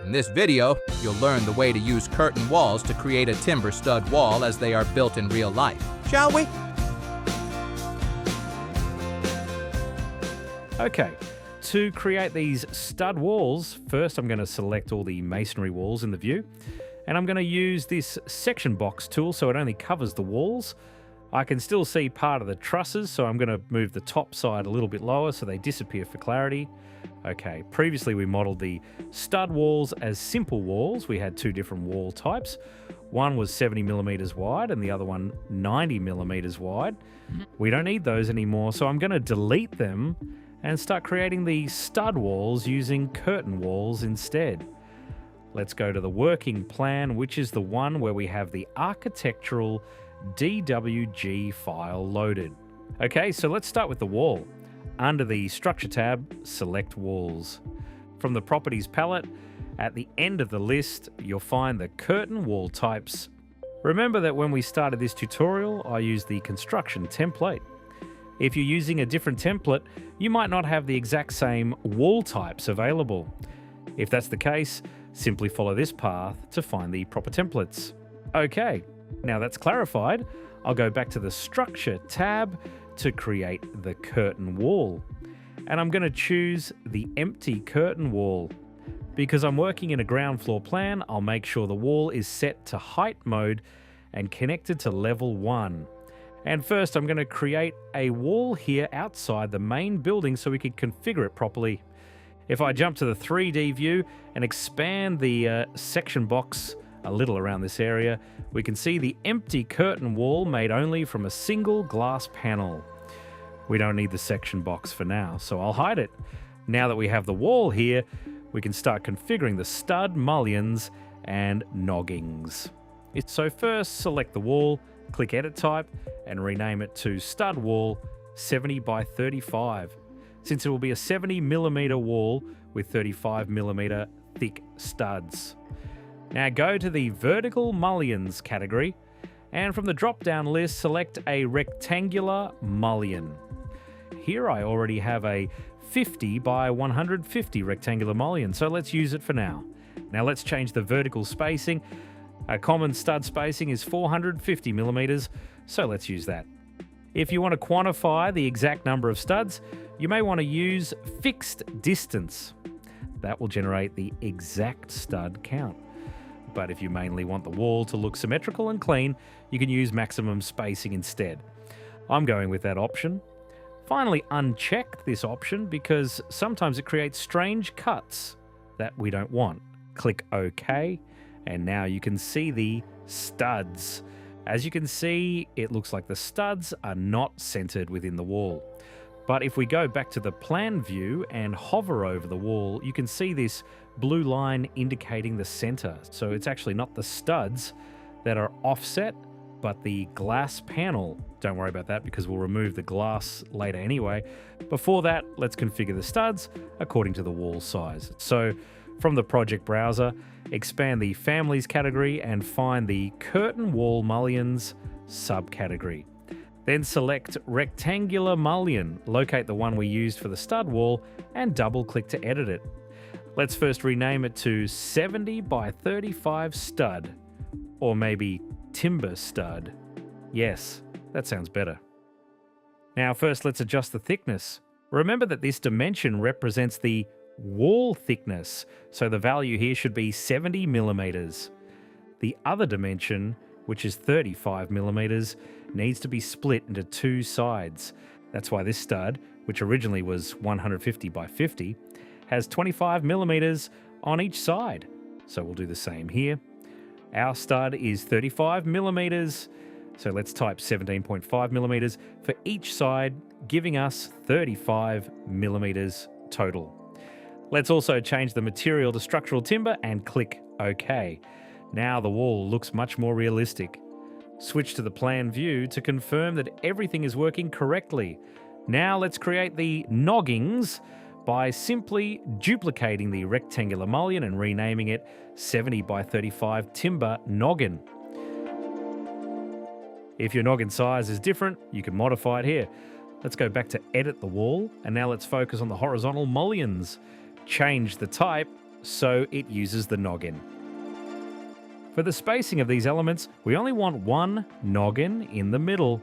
In this video, you'll learn the way to use curtain walls to create a timber stud wall as they are built in real life. Shall we? Okay, to create these stud walls, first I'm going to select all the masonry walls in the view, and I'm going to use this section box tool so it only covers the walls. I can still see part of the trusses, so I'm going to move the top side a little bit lower so they disappear for clarity. Okay, previously we modeled the stud walls as simple walls. We had two different wall types. One was 70 millimeters wide and the other one 90 millimeters wide. We don't need those anymore, so I'm going to delete them and start creating the stud walls using curtain walls instead. Let's go to the working plan, which is the one where we have the architectural DWG file loaded. Okay, so let's start with the wall. Under the Structure tab, select Walls. From the Properties palette, at the end of the list, you'll find the curtain wall types. Remember that when we started this tutorial, I used the construction template. If you're using a different template, you might not have the exact same wall types available. If that's the case, simply follow this path to find the proper templates. Okay, now that's clarified, I'll go back to the Structure tab to create the curtain wall. And I'm going to choose the empty curtain wall. Because I'm working in a ground floor plan, I'll make sure the wall is set to height mode and connected to level 1. And first I'm going to create a wall here outside the main building so we can configure it properly. If I jump to the 3D view and expand the section box a little around this area, we can see the empty curtain wall made only from a single glass panel. We don't need the section box for now, so I'll hide it. Now that we have the wall here, we can start configuring the stud mullions and noggings. So first, select the wall, click Edit Type, and rename it to Stud Wall 70 by 35, since it will be a 70 millimeter wall with 35 millimeter thick studs. Now go to the Vertical Mullions category, and from the drop-down list, select a rectangular mullion. Here I already have a 50 by 150 rectangular mullion, so let's use it for now. Now let's change the vertical spacing. A common stud spacing is 450 millimeters, so let's use that. If you want to quantify the exact number of studs, you may want to use fixed distance. That will generate the exact stud count. But if you mainly want the wall to look symmetrical and clean, you can use maximum spacing instead. I'm going with that option. Finally, uncheck this option because sometimes it creates strange cuts that we don't want. Click OK, and now you can see the studs. As you can see, it looks like the studs are not centered within the wall. But if we go back to the plan view and hover over the wall, you can see this blue line indicating the center. So it's actually not the studs that are offset, but the glass panel. Don't worry about that because we'll remove the glass later anyway. Before that, let's configure the studs according to the wall size. So from the project browser, expand the Families category and find the Curtain Wall Mullions subcategory. Then select Rectangular Mullion, locate the one we used for the stud wall, and double-click to edit it. Let's first rename it to 70 by 35 stud, or maybe timber stud. Yes, that sounds better. Now first let's adjust the thickness. Remember that this dimension represents the wall thickness, so the value here should be 70 millimeters. The other dimension, which is 35 millimeters, needs to be split into two sides. That's why this stud, which originally was 150 by 50, has 25 millimeters on each side. So we'll do the same here. Our stud is 35 millimeters, so let's type 17.5 millimeters for each side, giving us 35 millimeters total. Let's also change the material to structural timber and click OK. Now the wall looks much more realistic. Switch to the plan view to confirm that everything is working correctly. Now let's create the noggings by simply duplicating the rectangular mullion and renaming it 70 by 35 timber noggin. If your noggin size is different, you can modify it here. Let's go back to edit the wall, and now let's focus on the horizontal mullions. Change the type so it uses the noggin. For the spacing of these elements, we only want one noggin in the middle.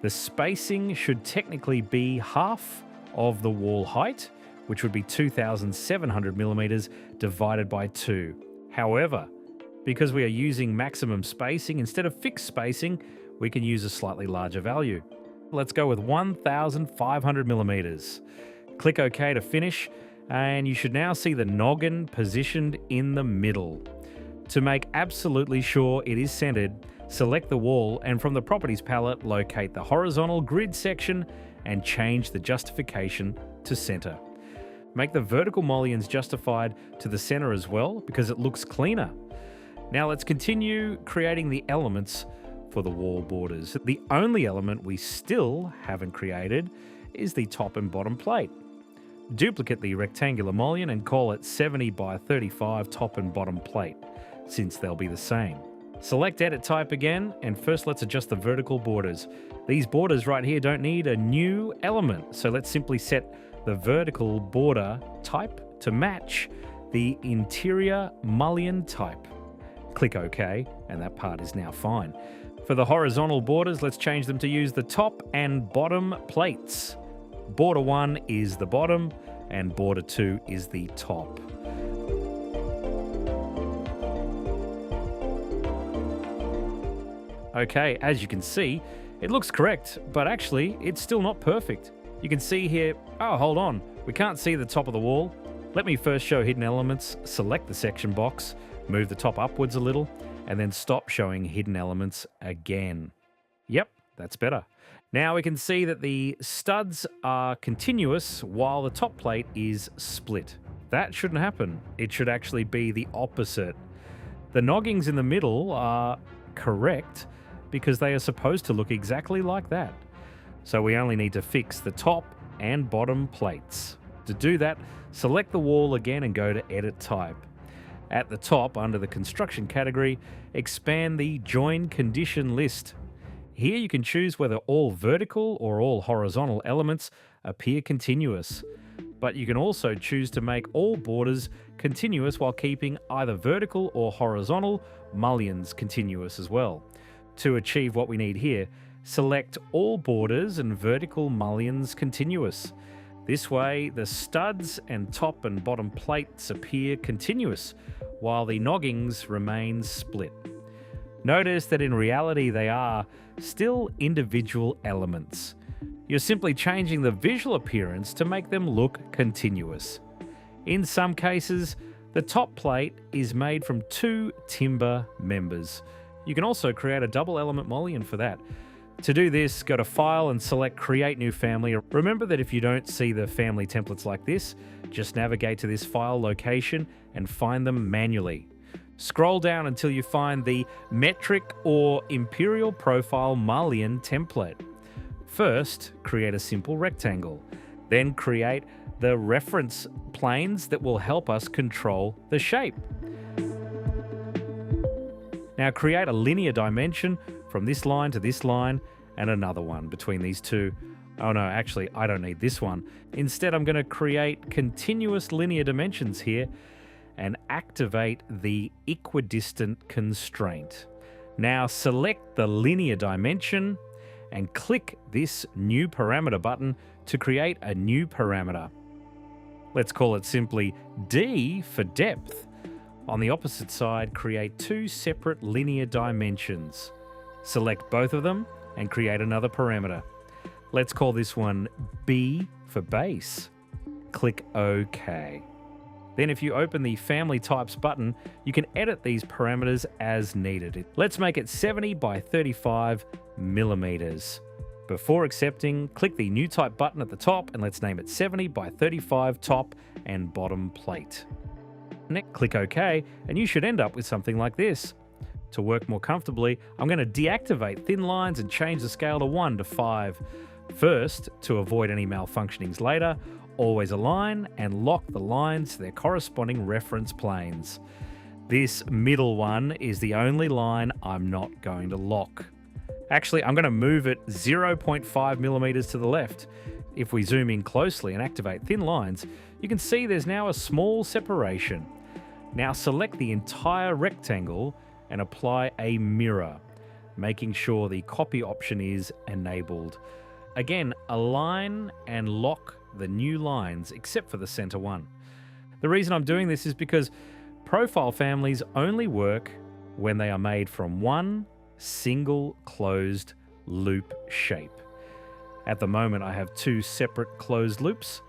The spacing should technically be half of the wall height, which would be 2,700 millimeters divided by 2. However, because we are using maximum spacing instead of fixed spacing, we can use a slightly larger value. Let's go with 1,500 millimeters. Click OK to finish, and you should now see the noggin positioned in the middle. To make absolutely sure it is centered, select the wall and from the Properties palette, locate the horizontal grid section and change the justification to center. Make the vertical mullions justified to the center as well because it looks cleaner. Now let's continue creating the elements for the wall borders. The only element we still haven't created is the top and bottom plate. Duplicate the rectangular mullion and call it 70 by 35 top and bottom plate, since they'll be the same. Select Edit Type again, and first let's adjust the vertical borders. These borders right here don't need a new element, so let's simply set the vertical border type to match the interior mullion type. Click OK, and that part is now fine. For the horizontal borders, let's change them to use the top and bottom plates. Border 1 is the bottom, and border 2 is the top. Okay, as you can see, it looks correct, but actually, it's still not perfect. You can see here, oh, hold on, we can't see the top of the wall. Let me first show hidden elements, select the section box, move the top upwards a little, and then stop showing hidden elements again. Yep, that's better. Now we can see that the studs are continuous while the top plate is split. That shouldn't happen. It should actually be the opposite. The noggings in the middle are correct because they are supposed to look exactly like that. So we only need to fix the top and bottom plates. To do that, select the wall again and go to Edit Type. At the top, under the Construction category, expand the Join Condition list. Here you can choose whether all vertical or all horizontal elements appear continuous. But you can also choose to make all borders continuous while keeping either vertical or horizontal mullions continuous as well. To achieve what we need here, select all borders and vertical mullions continuous. This way, the studs and top and bottom plates appear continuous, while the noggings remain split. Notice that in reality they are still individual elements. You're simply changing the visual appearance to make them look continuous. In some cases, the top plate is made from 2 timber members. You can also create a double element mullion for that. To do this, go to File and select Create New Family. Remember that if you don't see the family templates like this, just navigate to this file location and find them manually. Scroll down until you find the Metric or Imperial Profile Mullion template. First, create a simple rectangle. Then create the reference planes that will help us control the shape. Now create a linear dimension from this line to this line and another one between these two. Oh no, actually, I don't need this one. Instead, I'm going to create continuous linear dimensions here and activate the equidistant constraint. Now select the linear dimension and click this new parameter button to create a new parameter. Let's call it simply D for depth. On the opposite side, create 2 separate linear dimensions. Select both of them and create another parameter. Let's call this one B for base. Click OK. Then if you open the Family Types button, you can edit these parameters as needed. Let's make it 70 by 35 millimeters. Before accepting, click the New Type button at the top and let's name it 70 by 35 top and bottom plate. Next, click OK and you should end up with something like this. To work more comfortably, I'm going to deactivate thin lines and change the scale to 1 to 5. First, to avoid any malfunctionings later, always align and lock the lines to their corresponding reference planes. This middle one is the only line I'm not going to lock. Actually, I'm going to move it 0.5 millimeters to the left. If we zoom in closely and activate thin lines, you can see there's now a small separation. Now select the entire rectangle and apply a mirror, making sure the copy option is enabled. Again, align and lock the new lines except for the center one. The reason I'm doing this is because profile families only work when they are made from one single closed loop shape. At the moment, I have two separate closed loops,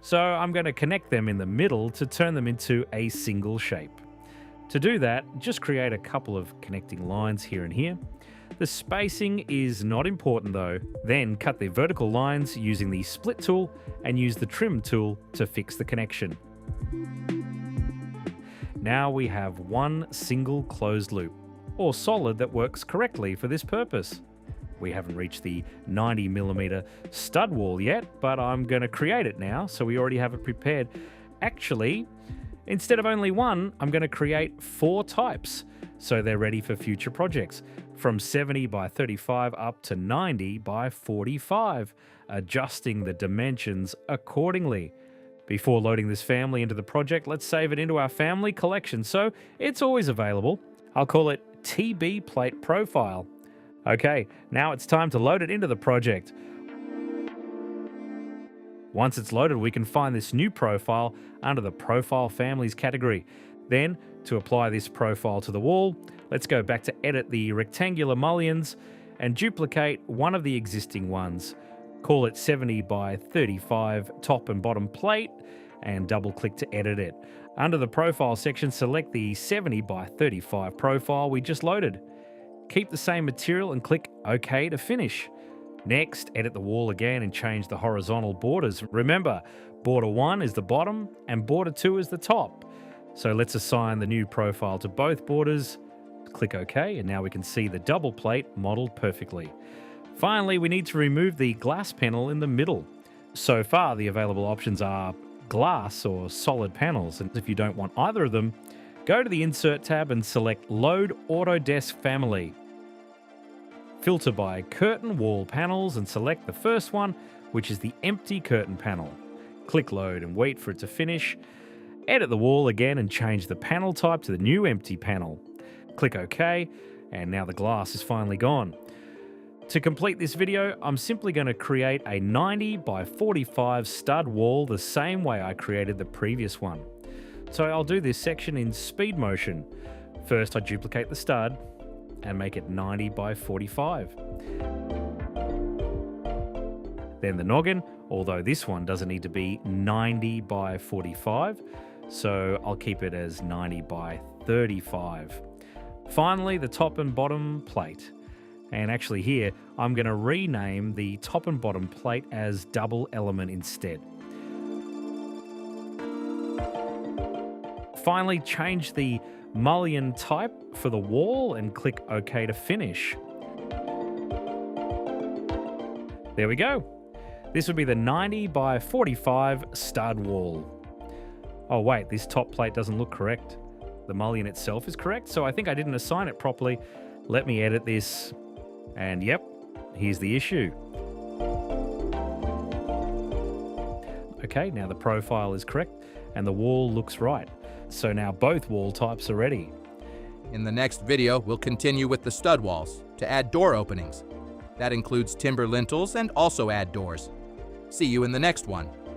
so I'm going to connect them in the middle to turn them into a single shape. To do that, just create a couple of connecting lines here and here. The spacing is not important though. Then cut the vertical lines using the split tool and use the trim tool to fix the connection. Now we have one single closed loop, or solid, that works correctly for this purpose. We haven't reached the 90mm stud wall yet, but I'm going to create it now, so we already have it prepared. Actually, instead of only one, I'm going to create 4 types, so they're ready for future projects, from 70 by 35 up to 90 by 45, adjusting the dimensions accordingly. Before loading this family into the project, let's save it into our family collection, so it's always available. I'll call it TB Plate Profile. Okay, now it's time to load it into the project. Once it's loaded, we can find this new profile under the Profile Families category. Then, to apply this profile to the wall, let's go back to edit the rectangular mullions and duplicate one of the existing ones. Call it 70 by 35 top and bottom plate and double click to edit it. Under the profile section, select the 70 by 35 profile we just loaded. Keep the same material and click OK to finish. Next, edit the wall again and change the horizontal borders. Remember, border 1 is the bottom and border 2 is the top. So let's assign the new profile to both borders. Click OK, and now we can see the double plate modeled perfectly. Finally, we need to remove the glass panel in the middle. So far, the available options are glass or solid panels, and if you don't want either of them, go to the Insert tab and select Load Autodesk Family. Filter by Curtain Wall Panels and select the first one, which is the empty curtain panel. Click Load and wait for it to finish. Edit the wall again and change the panel type to the new empty panel. Click OK, and now the glass is finally gone. To complete this video, I'm simply going to create a 90 by 45 stud wall the same way I created the previous one. So I'll do this section in speed motion. First, I duplicate the stud and make it 90 by 45. Then the noggin, although this one doesn't need to be 90 by 45, so I'll keep it as 90 by 35. Finally, the top and bottom plate. And actually here, I'm going to rename the top and bottom plate as double element instead. Finally, change the mullion type for the wall and click OK to finish. There we go. This would be the 90 by 45 stud wall. Oh wait, this top plate doesn't look correct. The mullion itself is correct, so I think I didn't assign it properly. Let me edit this. And yep, here's the issue. Okay, now the profile is correct and the wall looks right. So now both wall types are ready. In the next video, we'll continue with the stud walls to add door openings. That includes timber lintels and also add doors. See you in the next one.